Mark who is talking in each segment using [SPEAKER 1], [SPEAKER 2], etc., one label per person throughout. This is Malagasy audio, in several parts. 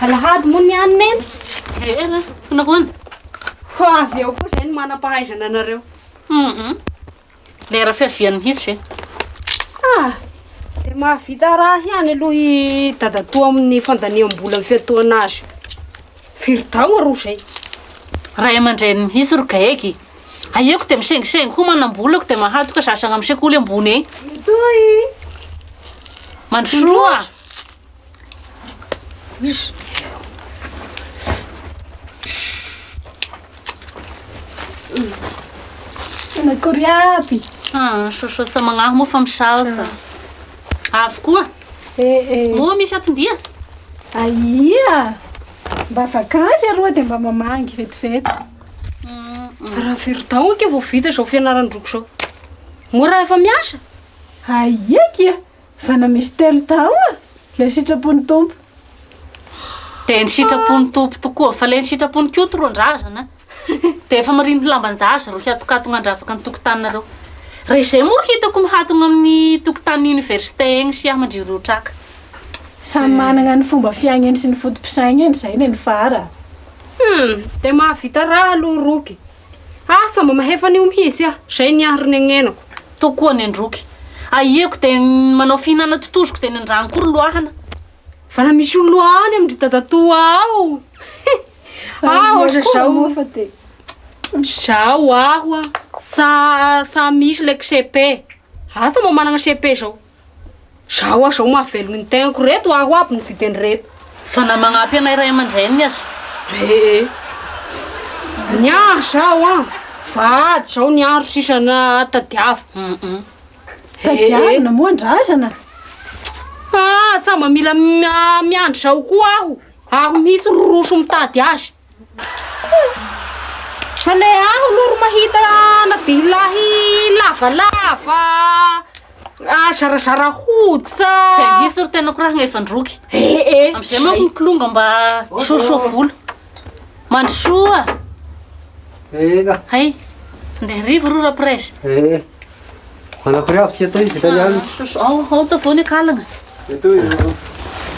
[SPEAKER 1] Alahady moa niany neny.
[SPEAKER 2] Nahoana?
[SPEAKER 1] Ho avy eo koa izay ny manam-pahaizana anareo.
[SPEAKER 2] Lera fiaviany mihitsy.
[SPEAKER 1] Dia mahavita raha ihany aloha i dadatoa amin'ny fandaniam-bola amin'ny fiatoana azy. Firy-tao aro izay.
[SPEAKER 2] Ray aman-dreny mihitsy ro gaeky. Aiako dia misengisengy koa manam-bolako dia mahatoka sasagna amin'ny sekoly ambony egny.
[SPEAKER 1] Toy.
[SPEAKER 2] Mandrosoa.
[SPEAKER 1] Nakory aby.
[SPEAKER 2] Sososa magnahy moa fa misalsa. Avy koa. Moa misy atondia.
[SPEAKER 3] Aia. Mba vakansy aloha dia mba mamangy vetivety.
[SPEAKER 1] Fa raha firy-tao ake vao vita izao fianaran-droko izao. Moa raha efa miasa?
[SPEAKER 3] Aia kia. Fa na misy telo tao ilay sitrapony tompo.
[SPEAKER 2] Dia ny sitrapony tompo tokoa fa ilay ny sitrapony koto ro andrazana. Dia efa marino lamban-jaza ro hiatokatogna andravaka ny tokotaninareo. Raha izay moa hitako mihatogna amin'ny tokotanin'ny université egny sy aho mandriro traka.
[SPEAKER 3] Samy manana ny fomba fiainany sy ny fotom-pisaigny izay ny fara.
[SPEAKER 1] Dia mahavita raha aloha roky. Asa mba mahefa an'io mihitsy izay niahary ny agnenako.
[SPEAKER 2] Tokoa ny androky. Aiako dia manao fihinana totozoko dia ny andrano koa loahana.
[SPEAKER 1] Fa na misy olo any amin'ny dadatoa ao. Aza zao
[SPEAKER 3] fa dia.
[SPEAKER 1] Zao aho sa misy ilay CP. Asa mba manana CP zao. Zao zao mahavelogny ny tegnako reto aho aby ny vidiny reto.
[SPEAKER 2] Fa na magnampy anay ray aman-dreny aza.
[SPEAKER 1] Niasa zao vady zao niaro sisana tadiavo.
[SPEAKER 3] Tadiavina moa andrazana.
[SPEAKER 1] Samba mila miandry zao koa aho. Aho misy roso mitady azy. Fa le aho loro mahita na dilahy lavalava. Zarazara hoditra.
[SPEAKER 2] Izay mihitsy ro tena korahagna efa androky. Amin'izay manko ny kilonga mba soasoa volo. Mandrosoa. Hay, andeha rivo ro rapresa.
[SPEAKER 4] Manakory aby sy atoy vita niany.
[SPEAKER 2] Ao ta foany akalagna.
[SPEAKER 4] Etoy.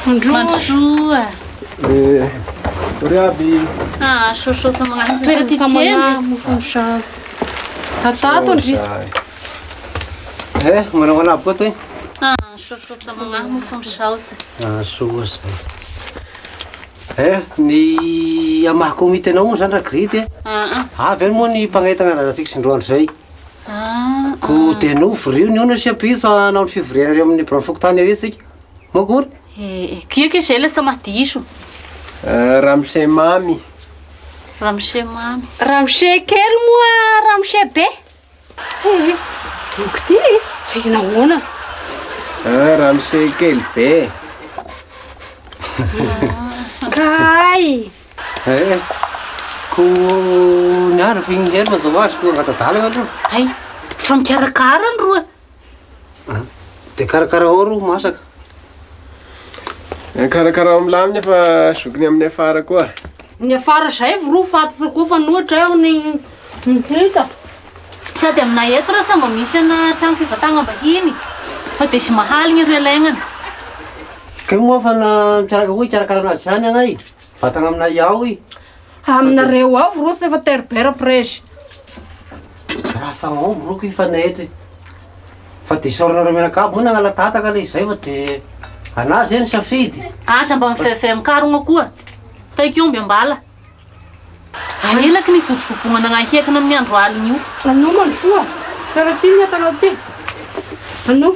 [SPEAKER 2] Mandrosoa.
[SPEAKER 4] Kory aby.
[SPEAKER 2] Soasoa sa magnahy toera titendry.
[SPEAKER 1] Atato ndry.
[SPEAKER 4] Manao aby koa toy.
[SPEAKER 2] Soasoa sa magnahy mo fa misaosa.
[SPEAKER 4] Soa zay. Ny amahako mitanao moa zany raha grity. Avy any moa ny mpagnetagna raha tsika sindroandro zay. Ko dia novy rio ny ona sy apiso hanao ny fivoriana reo amin'ny bramfokotany ary tsika. Makory?
[SPEAKER 2] Kiaka izay lasa mahadiso.
[SPEAKER 4] Ramose mamy.
[SPEAKER 2] Ramose mamy.
[SPEAKER 1] Ramose kely moa ramose be.
[SPEAKER 3] Boky ty.
[SPEAKER 1] Nahoana?
[SPEAKER 4] Ramose kely be.
[SPEAKER 1] Kay.
[SPEAKER 4] Ko niara fihingery mazao azy ko angatadalagna aloha.
[SPEAKER 2] Hay, fa mikarakara ny roa.
[SPEAKER 4] Dia karakara ao ro masaka.
[SPEAKER 5] Karakara milamina fa zokiny amin'ny afara koa.
[SPEAKER 1] Ny afara zay voro fatisa koa fa nohatra eo ny hita.
[SPEAKER 2] Sady amina eto raha sa mba misy ana trano fivatagna bahiny. Fa dia sy mahaligny ireo ilaignana.
[SPEAKER 4] Kay moa fa na mikaraka hoe karakara anazy zany anay. Vatagna aminay ao i.
[SPEAKER 1] Aminareo ao voro sy efa terbera presy.
[SPEAKER 4] Rasa ao boroko ifanetry. Fa dia isaoranareo menakabo moa nagnala tataka le izay fa dia anazy eny safidy.
[SPEAKER 2] Asa mba mifefehy mikarogna koa. Taikomby ambala. Aelaky ny votovopongana agnahiekana amin'ny andro aligny io.
[SPEAKER 1] Anao mandrosoa. Fera ty ny atanao ty. Anao.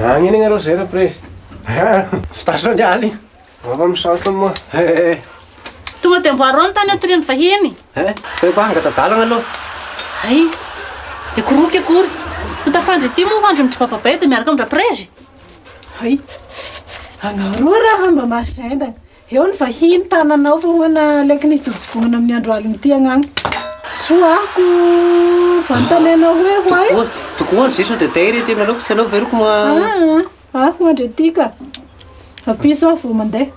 [SPEAKER 5] Agny iny arô zay rapresa.
[SPEAKER 4] Fitasony any.
[SPEAKER 5] Ava misaosa moa.
[SPEAKER 2] Tonga dia mboarao ny tany atorian'ny vahiny.
[SPEAKER 4] Fa efa angatadalagna aloha.
[SPEAKER 2] Hay, ekoroky akory. No tafandry ty moa hoandry mitripapabay dia miaraka amin'ny rapresa.
[SPEAKER 3] Hay. Agnaroa raha mba mahasaindana. Eo ny vahiny tananao fa hoana laiky ny jovokonana amin'ny andro aligny ty agnagny. Soako vantanena hoe hoay.
[SPEAKER 4] Tokoa zay sao dia tahiry ty aminareo sy anao veroko ma...
[SPEAKER 3] Ho andre tika. Apiso aho vao mandeha.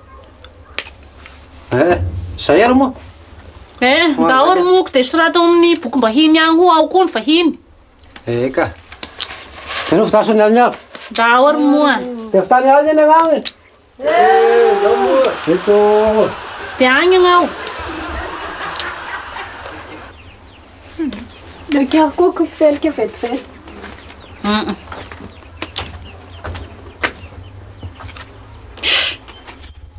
[SPEAKER 4] Zay ary moa.
[SPEAKER 2] Daholo moko dia sorato amin'ny bokim-bahiny agny ho ao koa ny vahiny.
[SPEAKER 4] Eka. Tena fitasony aliny avy.
[SPEAKER 2] Daholo moa.
[SPEAKER 4] Dia fitany azy eny agnany. Eto.
[SPEAKER 2] Dia agny agnao.
[SPEAKER 3] Daqui a pouco felika vetivety.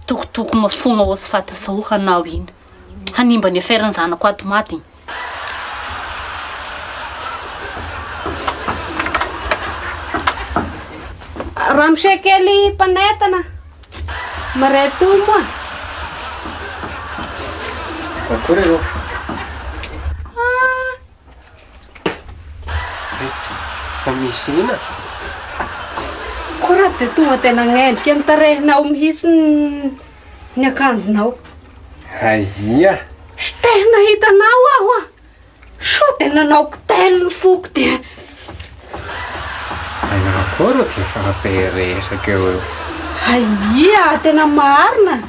[SPEAKER 2] Tokotoko mas fogna ao sy fatasao hanao iny. Hanimba ny aferany zanako ato maty.
[SPEAKER 1] Ramsekely panetana. Mareto moa.
[SPEAKER 5] Akory io. Fa misy ina.
[SPEAKER 1] Koa dia tonga tena ngendrika ny tarehinao mihitsy ny akanjonao.
[SPEAKER 5] Aia.
[SPEAKER 1] Sy tena hitanao aho a. So tena naoko telo foko dia.
[SPEAKER 5] Aia akory dia fanaperesaka eo eo.
[SPEAKER 1] Aia, tena marina.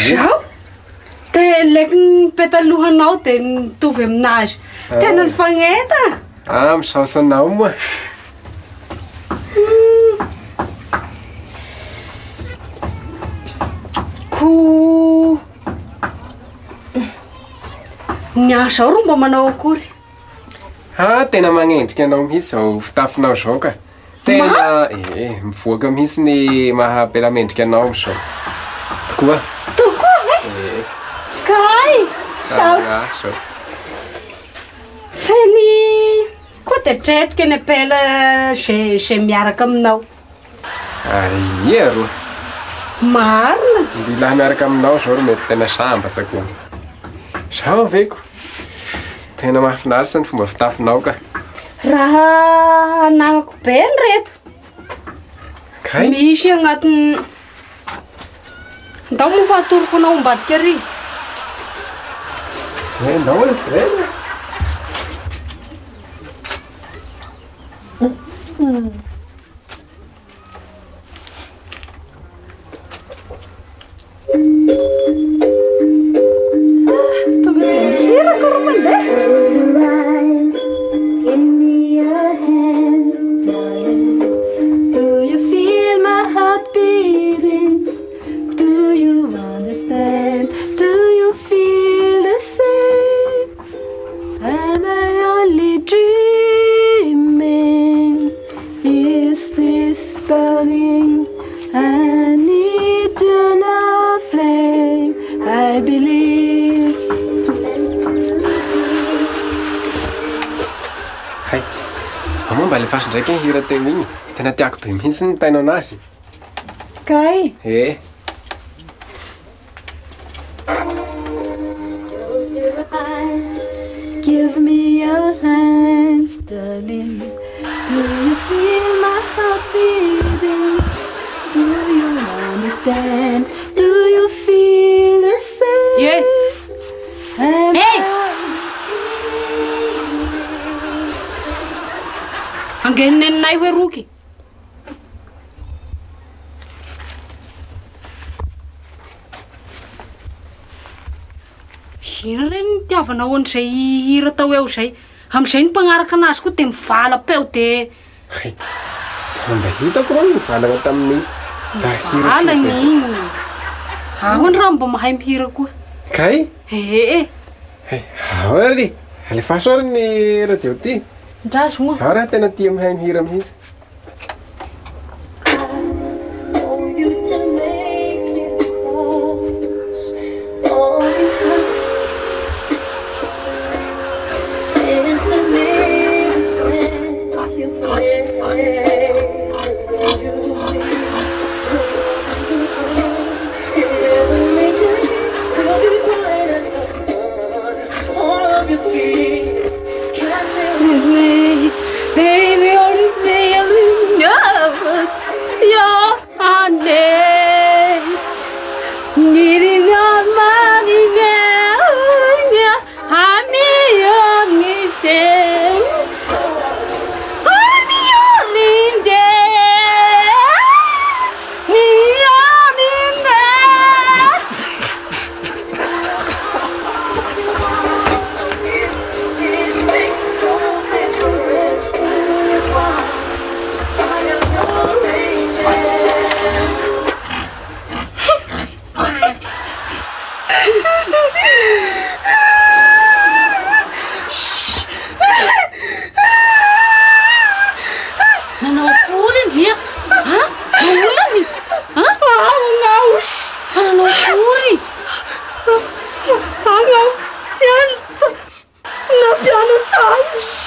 [SPEAKER 1] Zao? Dia leky ny petalohanao dia nitovy aminazy. Tena nifagneta.
[SPEAKER 5] Misaosanao moa.
[SPEAKER 1] Ny asa ro mba manao akory.
[SPEAKER 5] Tena magnendrika anao mihitsy zao fitafinao zao ka. Tena mivoaka mihitsy ny mahabelamendrika anao zao. Tokoa.
[SPEAKER 1] Tokoa ve? Kay!
[SPEAKER 5] Zao.
[SPEAKER 1] Feny koa dia tretrika ny apela zay miaraka aminao.
[SPEAKER 5] Aia ro.
[SPEAKER 1] Marina.
[SPEAKER 5] Ndilahy miaraka aminao zao ro mety tena sambatsaka koa. Zao veko. Tena mahafinaritra ny fomba fitafinao ka.
[SPEAKER 1] Raha anagnako be ny reto.
[SPEAKER 5] Kay?
[SPEAKER 1] Misy agnatiny... Ndao mo fahatoroko anao ambadika ary.
[SPEAKER 5] Ndao e frère. Mba alefaso ndraiky ny hira teo igny. Tena tiako be mihitsy ny tainao anazy.
[SPEAKER 3] Kay. Give me your hand, darling. Do you feel my heart beating? Do you understand? Do you feel the same?
[SPEAKER 1] Yeah. Hey! Angeninay hoe roky. Ina re ny tiavanao an'izay hira tao eo zay. Amin'izay ny mpagnaraka anazy koa dia mivala peo dia...
[SPEAKER 5] Samba hitako ro mivalagna tamin'iny.
[SPEAKER 1] Mivalagna igny. Ahoana raha mba mahay mihira koa.
[SPEAKER 5] Kay? Ao ary. Alefaso ary ny radio ty.
[SPEAKER 1] Ndraso moa.
[SPEAKER 5] Ao raha tena tia mahay mihira mihitsy.
[SPEAKER 1] Baby, all is real in your honey. Meeting on money now, I'm your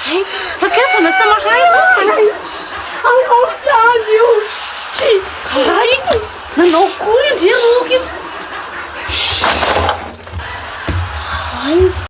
[SPEAKER 2] Fakir fa nasa mahay.